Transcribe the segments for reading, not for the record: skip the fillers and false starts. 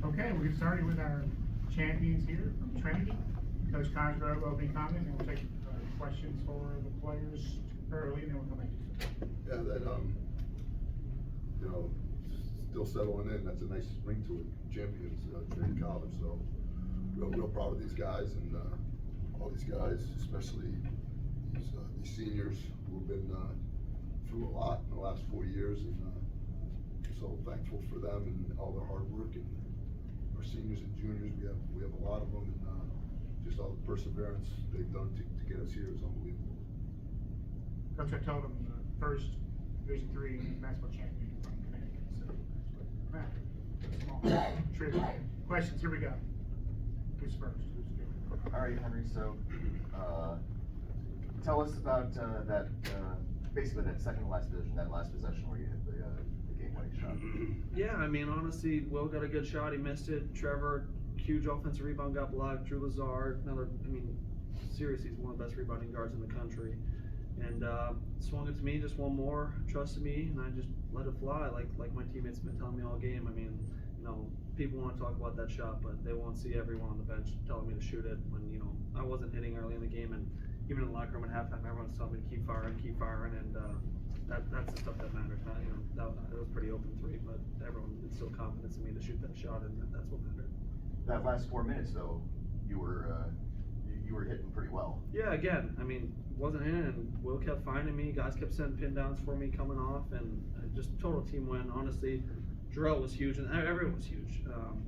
Okay, we'll get started with our champions here from Trinity. Coach Cosgrove, opening comment, and we'll take questions for the players early, and then we'll come back to you. Yeah, that, still settling in. That's a nice ring to it. Champions, Trinity College. So, real proud of these guys and all these guys, especially these seniors who have been through a lot in the last 4 years, and so thankful for them and all their hard work. And our seniors and juniors, we have a lot of them, and just all the perseverance they've done to get us here is unbelievable. Coach, I told them first Division III basketball champion from Connecticut, so that's what small trivia. Questions, here we go. Who's first? All right, Henry, so tell us about basically that second to last possession, that last possession where you hit the game-winning shot. Yeah, I mean, honestly, Will got a good shot, he missed it. Trevor, huge offensive rebound, got blocked. Drew Lazard, seriously, he's one of the best rebounding guards in the country. And swung it to me, just one more, trusted me, and I just let it fly, like my teammates have been telling me all game. I mean, people want to talk about that shot, but they won't see everyone on the bench telling me to shoot it when, I wasn't hitting early in the game, and even in the locker room at halftime, everyone's telling me to keep firing, and that's the stuff that matters. It was pretty open three, but everyone instilled confidence in me to shoot that shot, and that's what mattered. That last 4 minutes, though, you were hitting pretty well. Yeah, again, wasn't in, and Will kept finding me. Guys kept sending pin downs for me coming off, and just total team win. Honestly, Jarrell was huge, and everyone was huge.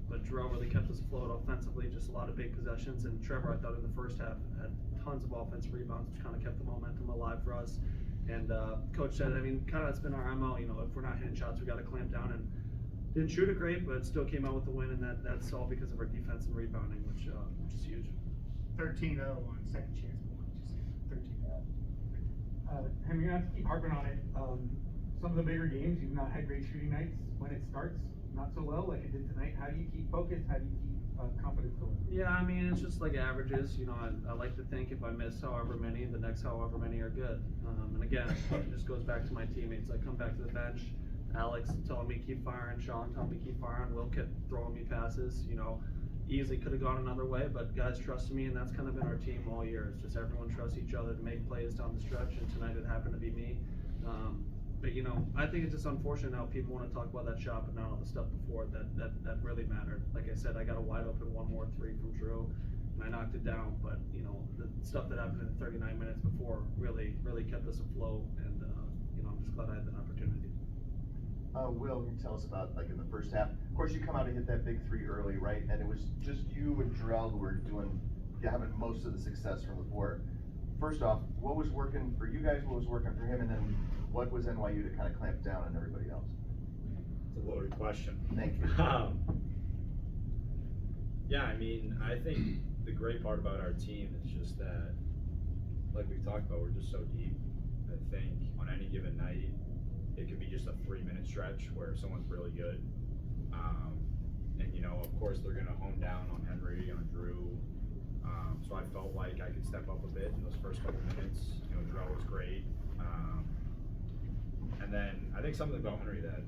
But Jarrell really kept us afloat offensively, just a lot of big possessions. And Trevor, I thought in the first half, had tons of offensive rebounds, which kind of kept the momentum alive for us. And Coach said, kind of that's been our MO. If we're not hitting shots, we got to clamp down. And didn't shoot it great, but still came out with the win, and that's all because of our defense and rebounding, which is huge. 13-0 on second chance points. 13-0. Henry, not to keep harping on it, some of the bigger games, you've not had great shooting nights. When it starts not so well, like it did tonight, how do you keep focused? How do you keep confidence going? Yeah, it's just like averages. I like to think if I miss however many, the next however many are good. And again, it just goes back to my teammates. I come back to the bench, Alex telling me keep firing, Sean telling me keep firing, Will kept throwing me passes. Easily could have gone another way, but guys trusted me, and that's kind of been our team all year. It's just everyone trusts each other to make plays down the stretch, and tonight it happened to be me. But I think it's just unfortunate how people want to talk about that shot, but not all the stuff before that really mattered. Like I said, I got a wide open 1-more three from Drew, and I knocked it down. But the stuff that happened in 39 minutes before really kept us afloat, and I'm just glad I had that opportunity. Will, can you tell us about, in the first half? Of course, you come out and hit that big three early, right? And it was just you and Jarrell who were having most of the success from the floor. First off, what was working for you guys? What was working for him? And then what was NYU to kind of clamp down on everybody else? It's a loaded question. Thank you. Yeah, I think the great part about our team is just that, like we've talked about, we're just so deep. I think on any given night, it could be just a 3-minute stretch where someone's really good. And of course they're gonna hone down on Henry, on Drew. So I felt like I could step up a bit in those first couple minutes. Drew was great. And then I think something about Henry that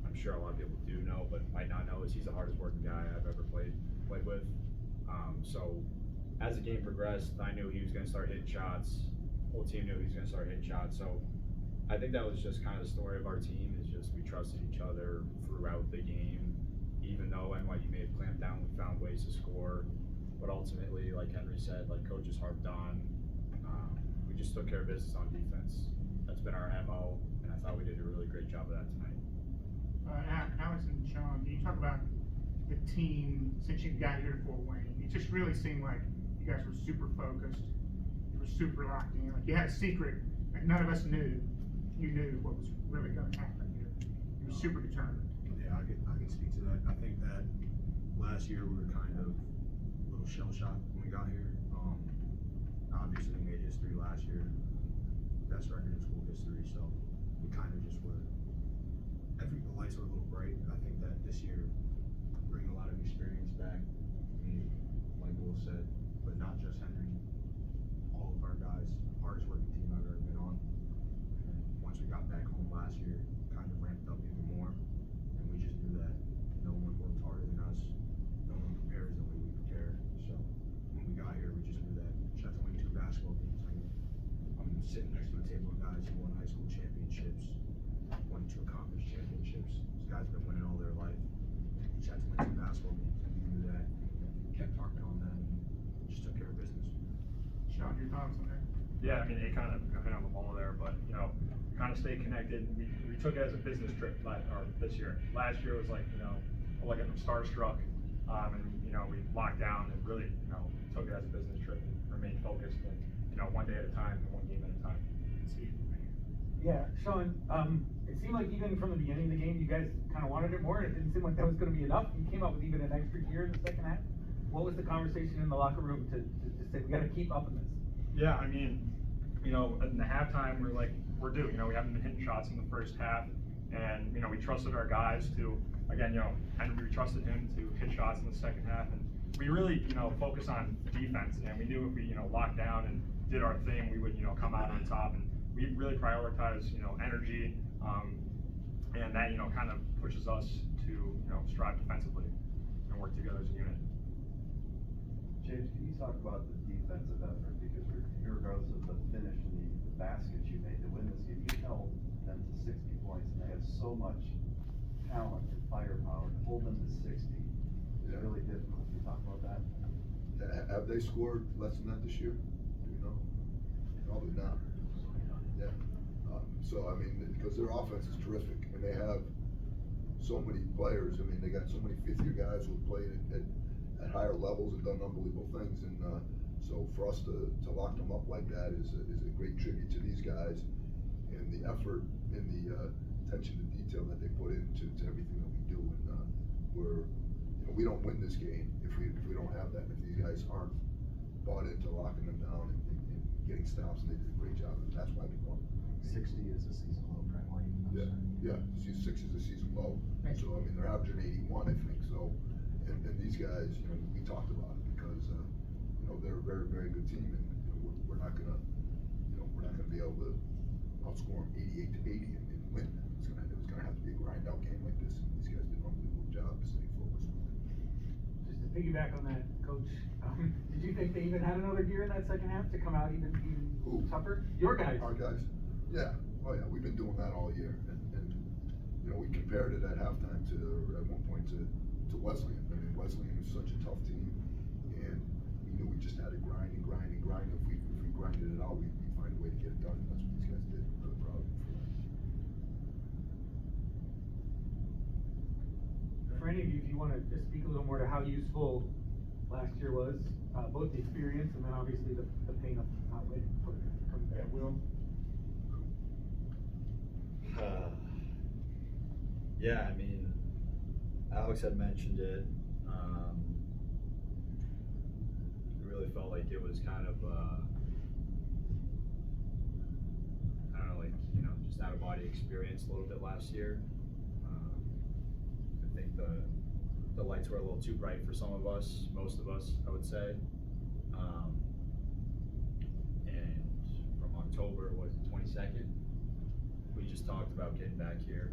I'm sure a lot of people do know but might not know is he's the hardest working guy I've ever played with. So as the game progressed, I knew he was gonna start hitting shots. The whole team knew he was gonna start hitting shots. So I think that was just kind of the story of our team, is just we trusted each other throughout the game. Even though NYU may have clamped down, we found ways to score. But ultimately, like Henry said, like coaches harped on, we just took care of business on defense. That's been our MO, and I thought we did a really great job of that tonight. Alex and Sean, can you talk about the team since you got here to Fort Wayne? It just really seemed like you guys were super focused. You were super locked in. Like you had a secret that none of us knew. You knew what was really going to happen here. You were super determined. Yeah, I can speak to that. I think that last year we were kind of a little shell shocked when we got here. Obviously we made history last year, best record in school history. So we kind of just were. The lights were a little bright. I think that this year bring a lot of experience back. Like Will said, but not just Henry. All of our guys, hardest working team I've ever been on. And once we got back home last year, kind of ramped up even more, and we just knew that no one worked harder than us championships, won 2 conference championships. These guys have been winning all their life. Each had to win 2 basketball games, and we knew that. Kept harping on that, and just took care of business. Sean, your thoughts on that? Yeah, I mean, it kind of hit on the ball there, but, you know, kind of stay connected. We took it as a business trip this year. Last year was like, you know, like a starstruck, and, you know, we locked down and really, you know, took it as a business trip and remained focused and, you know, one day at a time and one game at a time. Yeah, Sean, it seemed like even from the beginning of the game, you guys kind of wanted it more, and it didn't seem like that was gonna be enough. You came out with even an extra gear in the second half. What was the conversation in the locker room to say, we gotta keep upping this? Yeah, I mean, you know, in the halftime, we're like, we're due. You know, we haven't been hitting shots in the first half, and, you know, we trusted our guys to, again, you know, and we trusted him to hit shots in the second half, and we really, you know, focused on defense, and we knew if we, you know, locked down and did our thing, we would, you know, come out on top, and we really prioritize, you know, energy, and that, you know, kind of pushes us to, you know, strive defensively and work together as a unit. James, can you talk about the defensive effort, because regardless of the finish and the baskets you made to win this game, you held them to 60 points, and they had so much talent and firepower. To hold them to 60 is Yeah. really difficult. Can you talk about that? Have they scored less than that this year? Do you know? Probably not. Yeah. So, I mean, because their offense is terrific, and they have so many players. I mean, they got so many fifth-year guys who have played at higher levels and done unbelievable things. And so for us to lock them up like that is a great tribute to these guys, and the effort and the attention to detail that they put into everything that we do. And we're, you know, we don't win this game if we don't have that. If these guys aren't bought into locking them down and getting stops, and they did a great job, and that's why we won. 60 is a season low, Brent White. Yeah, 6 is a season low, so I mean, they're averaging 81, I think, so, and these guys, you know, we talked about it, because, you know, they're a very, very good team, and, you know, we're not gonna, you know, we're not gonna be able to outscore them 88-80 and win. It was gonna have to be a grind out game like this, and these guys did an unbelievable job staying focused. Just to piggyback on that, Coach, did you think they even had another gear in that second half to come out even Who? tougher? Your guys. Our guys, yeah, oh yeah, we've been doing that all year, and you know, we compared it at halftime at one point to Wesleyan. I mean, Wesleyan is such a tough team, and we knew we just had to grind and grind and grind. If we grinded it out, we'd find a way to get it done, and that's what these guys did. I'm really proud of them for that. For any of you, if you wanna just speak a little more to how useful last year was, both the experience and then obviously the pain of not winning for that Will. Yeah, I mean, Alex had mentioned it. It really felt like it was kind of, I don't know, like, you know, just out of body experience a little bit last year. I think the lights were a little too bright for some of us, most of us, I would say. And from October, was it 22nd? We just talked about getting back here.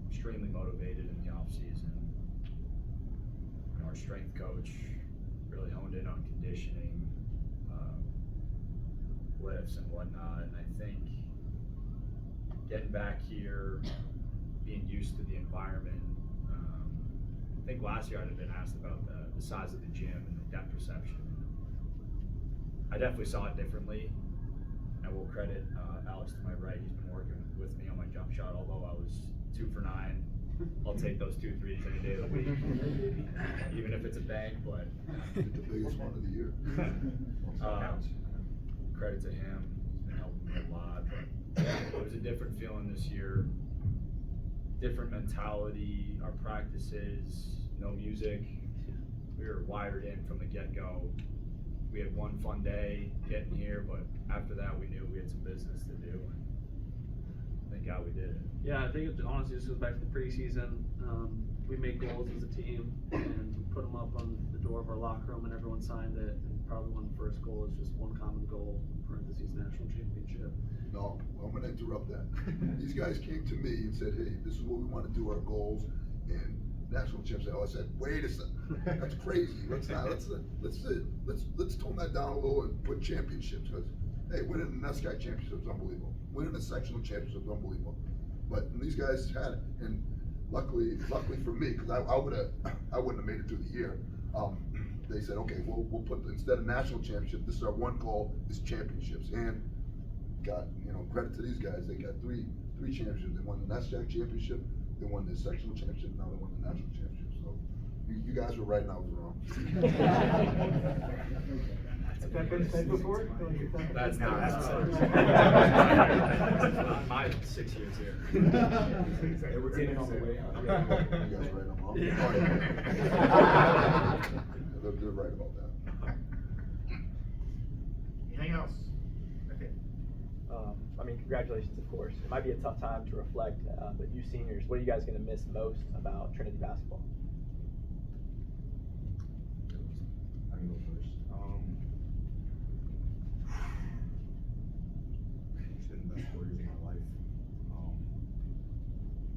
Extremely motivated in the off season. And our strength coach really honed in on conditioning, lifts and whatnot. And I think getting back here, being used to the environment. I think last year I'd have been asked about the size of the gym and the depth perception. I definitely saw it differently. I will credit Alex to my right. He's been working with me on my jump shot, although I was 2 for 9. I'll take those 2 threes any day of the week, even if it's a bank, but. The biggest one of the year. Credit to him, he's been helping me a lot, but it was a different feeling this year. Different mentality, our practices, no music. We were wired in from the get-go. We had one fun day getting here, but after that we knew we had some business to do, and thank God we did it. Yeah, I think it honestly just goes back to the preseason. We made goals as a team and put them up on the door of our locker room, and everyone signed it. And probably one of the first goal is just one common goal, parentheses, national championship. No, I'm gonna interrupt that. These guys came to me and said, hey, this is what we wanna do, our goals, and national championship. I said, wait a second, that's crazy. Let's tone that down a little and put championships, because Hey, winning the NESCAC championship is unbelievable. Winning the sectional championship is unbelievable. But these guys had it, and luckily for me, because I wouldn't have made it through the year. They said, okay, we'll put instead of national championship, this is our one goal is championships. And got credit to these guys. They got three championships. They won the NESCAC championship. They won the sectional championship. Now they won the national championship. So you guys were right and I was wrong. Has that been said before? That's not my 6 years here. They were in on the way out. You guys right, I'm wrong. Yeah. They're right about that. Anything else? Okay. I mean, congratulations, of course. It might be a tough time to reflect, but you seniors, what are you guys going to miss most about Trinity basketball? I can go first. It's been the best 4 years of my life.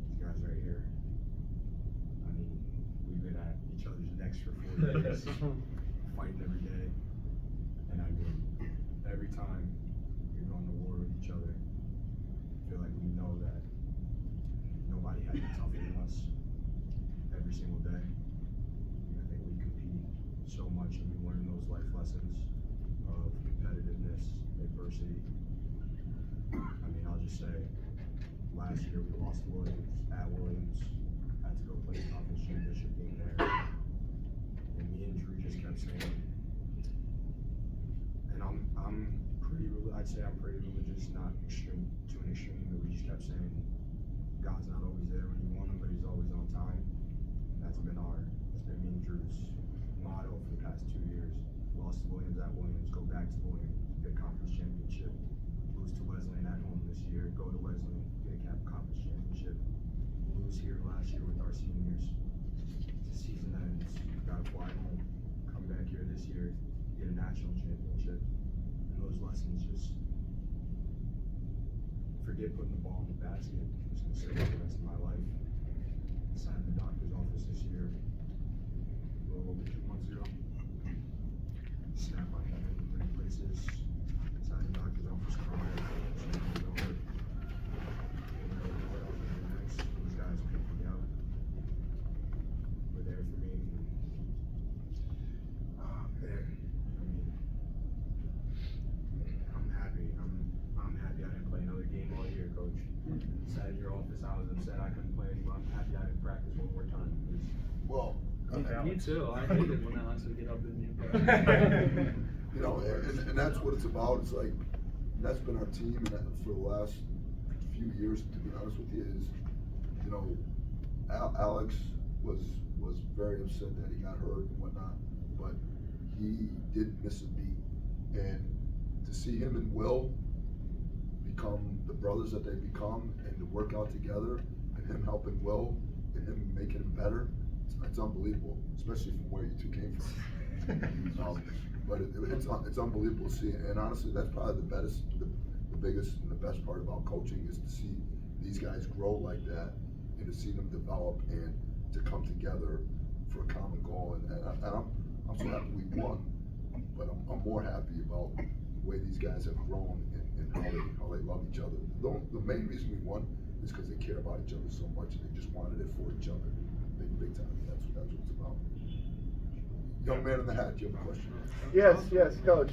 These guys right here. I mean, we've been at each other's necks for 4 years, fighting every day. And I mean, every time we've gone to war with each other, I feel like we know that nobody has it tougher than us every single day. I think we compete so much and we learn those life lessons of competitiveness, adversity. I mean, I'll just say, last year we lost to Williams at Williams, had to go play the conference championship game there, and the injury just kept saying. And I'd say I'm pretty religious, not extreme to an extreme, but we just kept saying, God's not always there when you want him, but he's always on time. And that's been me and Drew's motto for the past 2 years. Lost to Williams at Williams, go back to Williams, get a conference championship. Lose to Wesleyan at home this year, go to Wesleyan, get a conference championship. Lose here last year with our seniors. The season ends, gotta fly home, come back here this year, get a national championship. And those lessons just forget putting the ball in the basket. I'm just gonna say for the rest of my life. Sat in the doctor's office this year, a little over 2 months ago. Snapped my neck in 3 places. Sat in the doctor's office crying. These guys picked me up. Were there for me. Man, I mean, I'm happy. I'm happy I didn't play another game all year, Coach. Sat in your office, I was upset I couldn't play anymore. I'm happy I didn't practice one more time. Well, Me too. I hated when Alex would get up in you. and that's what it's about. It's like, that's been our team and for the last few years, to be honest with you, is, Alex was very upset that he got hurt and whatnot, but he didn't miss a beat. And to see him and Will become the brothers that they become and to work out together and him helping Will and him making him better, it's unbelievable, especially from where you two came from. But it's unbelievable to see, and honestly, that's probably the biggest and the best part about coaching is to see these guys grow like that and to see them develop and to come together for a common goal. And I'm so happy we won, but I'm more happy about the way these guys have grown and how they love each other. The main reason we won is because they care about each other so much and they just wanted it for each other. Big time. That's what it's about. Young man in the hat, do you have a question? Yes, Coach.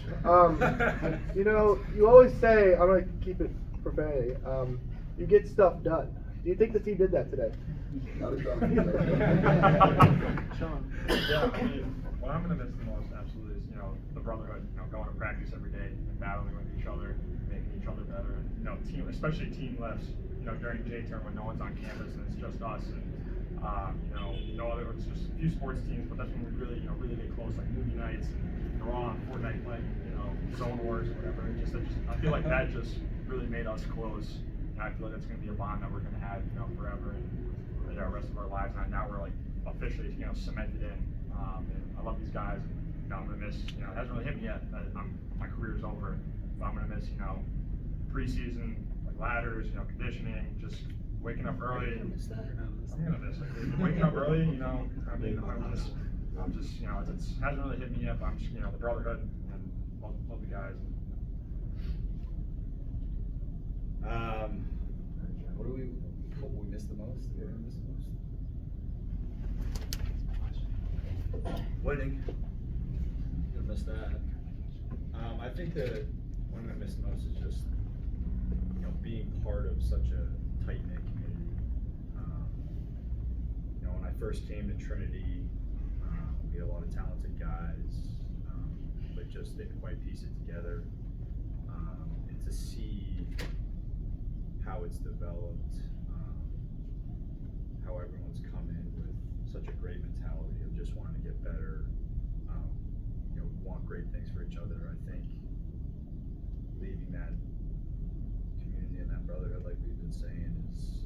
You always say, I'm going to keep it profanity, you get stuff done. Do you think the team did that today? Not a Yeah, I mean, what I'm going to miss the most, absolutely, is, the brotherhood, going to practice every day and battling with each other, making each other better, and, team, especially team lifts, during J-term when no one's on campus and it's just us, and, it's just a few sports teams, but that's when we really get close, like movie nights, and we're all on Fortnite playing, Zone Wars or whatever. I feel like that just really made us close, and I feel like that's going to be a bond that we're going to have, forever and the rest of our lives. And now we're like officially, cemented in. And I love these guys. And, I'm going to miss, it hasn't really hit me yet that my career's over, but I'm going to miss, preseason, like ladders, conditioning, just waking up early. I'm gonna miss it. Waking up early, I'm just, it hasn't really hit me yet, but I'm just, the brotherhood and love the guys. What we missed the most? What we missed the most? Winning. Gonna miss that. I think that one I miss most is just, being part of such a tight-knit community. When I first came to Trinity, we had a lot of talented guys, but just didn't quite piece it together. And to see how it's developed, how everyone's come in with such a great mentality of just wanting to get better, want great things for each other. I think leaving that community and that brotherhood, like we've been saying, is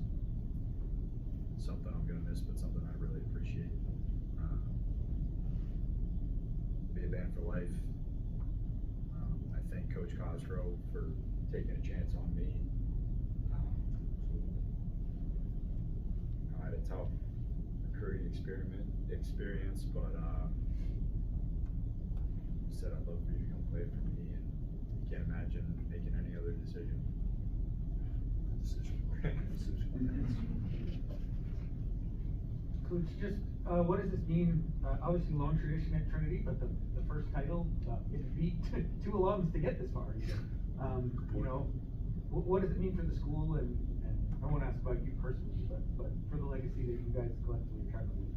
something I'm gonna miss, but something I really appreciate. Be a band for life. I thank Coach Cosgrove for taking a chance on me. I had a tough recruiting experience, but said I'd love for you to come play for me, and can't imagine making any other decision. Coach, just, what does this mean? Obviously long tradition at Trinity, but the first title, it beat two alums to get this far. What does it mean for the school, and I won't ask about you personally, but for the legacy that you guys collectively are trying to leave?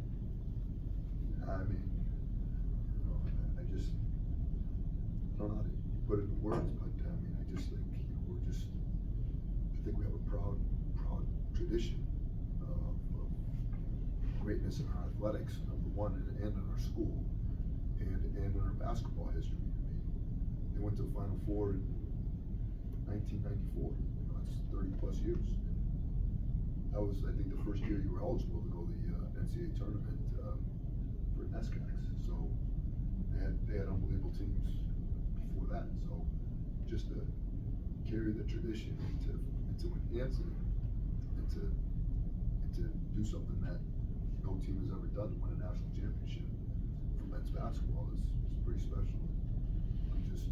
I mean, I just, I don't know how to put it in words, but I mean, I just think I think we have a proud tradition of greatness in our athletics, number one, and in our school, and in our basketball history. I mean, they went to the Final Four in 1994. That's 30 plus years. That was, I think, the first year you were eligible to go to the NCAA tournament for NESCACs. So they had unbelievable teams before that. So just to carry the tradition and to enhance it, and to do something that no team has ever done, to win a national championship for men's basketball is pretty special. I'm just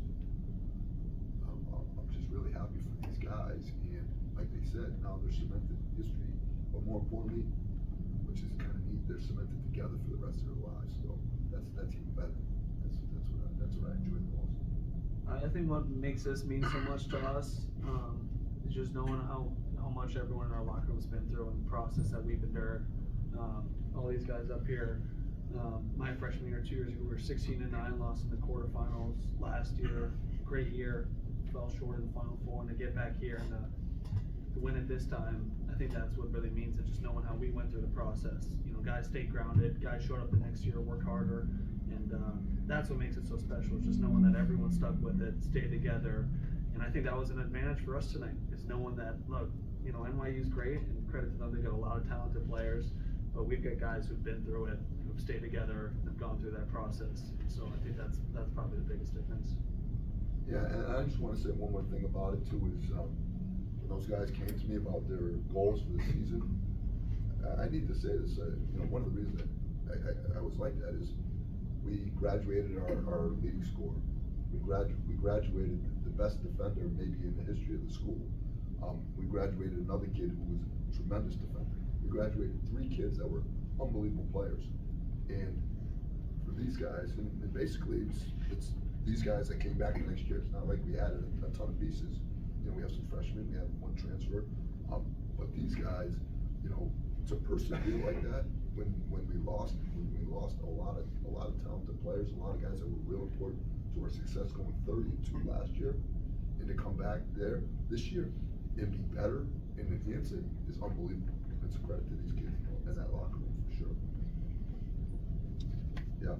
really happy for these guys, and like they said, now they're cemented in history, but more importantly, which is kind of neat, they're cemented together for the rest of their lives. So that's even better. That's what I enjoy the most. I think what makes this mean so much to us is just knowing how much everyone in our locker room's been through and the process that we've endured. All these guys up here, my freshman year 2 years ago, we were 16-9, lost in the quarterfinals last year. Great year, fell short in the Final Four, and to get back here and to win it this time, I think that's what really means it. Just knowing how we went through the process. Guys stayed grounded, guys showed up the next year, worked harder, and that's what makes it so special. Is just knowing that everyone stuck with it, stayed together, and I think that was an advantage for us tonight. Is knowing that, look, NYU's great, and credit to them, they got a lot of talented players, but we've got guys who've been through it, who've stayed together, and have gone through that process. So I think that's probably the biggest difference. Yeah, and I just want to say one more thing about it too, is when those guys came to me about their goals for the season, I need to say this, one of the reasons that I was like that is we graduated our leading scorer. We graduated the best defender maybe in the history of the school. We graduated another kid who was a tremendous defender. We graduated 3 kids that were unbelievable players. And for these guys, and basically it's these guys that came back the next year. It's not like we added a ton of pieces. We have some freshmen, we have 1 transfer, but these guys, to persevere like that when we lost a lot of talented players, a lot of guys that were real important to our success, going 30-2 last year, and to come back there this year and be better and enhance it is unbelievable. It's a credit to these kids and that locker room for sure. Yeah.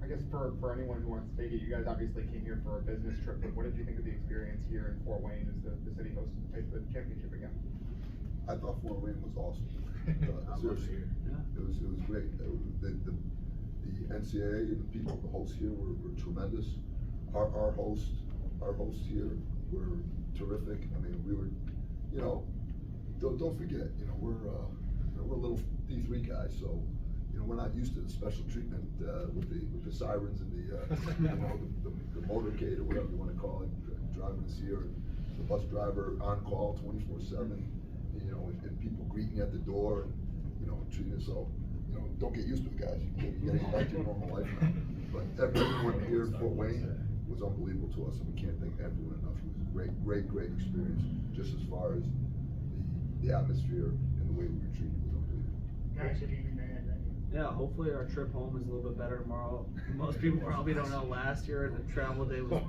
I guess for anyone who wants to take it, you guys obviously came here for a business trip, but what did you think of the experience here in Fort Wayne as the city hosts the championship again? I thought Fort Wayne was awesome. Seriously, it was great. The NCAA and the people, the hosts here were tremendous. Our hosts here were terrific. I mean, we were, don't forget, we're little D3 guys, so we're not used to the special treatment with the sirens and the motorcade or whatever you want to call it, driving us here. the bus driver on call 24/7, you know, and people greeting you at the door and, you know, treating us so, you know, don't get used to it, guys. You gotta get back to your normal life now. But everyone here in Fort Wayne was unbelievable to us, and we can't thank everyone enough. It was a great experience, just as far as the atmosphere and the way we were treated was unbelievable. Guys, have anything to add? Yeah, hopefully our trip home is a little bit better tomorrow. Most people probably don't know, last year the travel day was,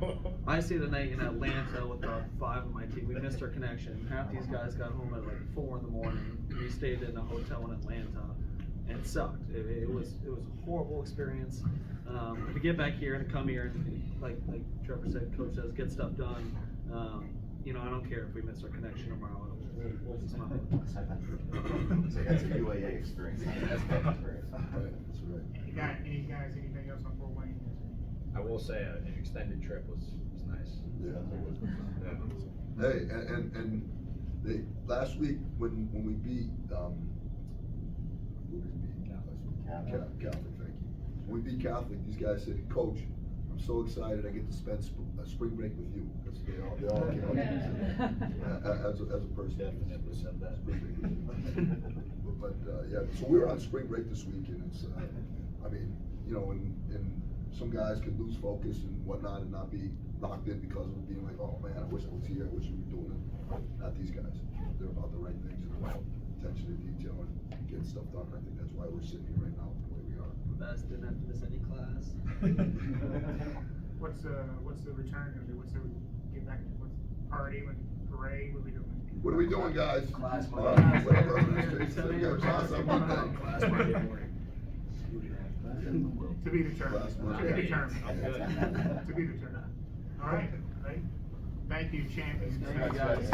I stayed the night in Atlanta with 5 of my team. We missed our connection. Half these guys got home at like 4 in the morning. We stayed in a hotel in Atlanta, and it sucked. It was a horrible experience. To get back here and come here and like Trevor said, Coach says, get stuff done. You know, I don't care if we miss our connection tomorrow. We'll be smiling. So that's a UAA experience. That's a fun experience. That's right. You got any guys, anything else on Fort Wayne? I will say an extended trip was nice. Yeah. Yeah. Hey, and they, last week when we beat, who did we beat? Catholic, thank you. When we beat Catholic, these guys said, Coach, I'm so excited I get to spend spring break with you. That's, they all came up to me and said, as a person. Definitely said that. Spring break with you. But, yeah, so we were on spring break this week, and it's, I mean, you know, and some guys can lose focus and whatnot and not be locked in because of being like, oh man, I wish I was here, I wish we were doing it. Not these guys. They're about the right things, they're about attention to detail and getting stuff done. I think that's why we're sitting here right now the way we are. Best, didn't have to miss any class. What's the return gonna be? What's the, get back to, what's party, like parade, what are we doing? What are we doing, guys? Class Whatever. Monday. We got class on Monday. Class Monday morning. To be determined. Class To Monday. be determined. I'm good. To be determined. All right, right? Thank you, champions. Thank you, guys.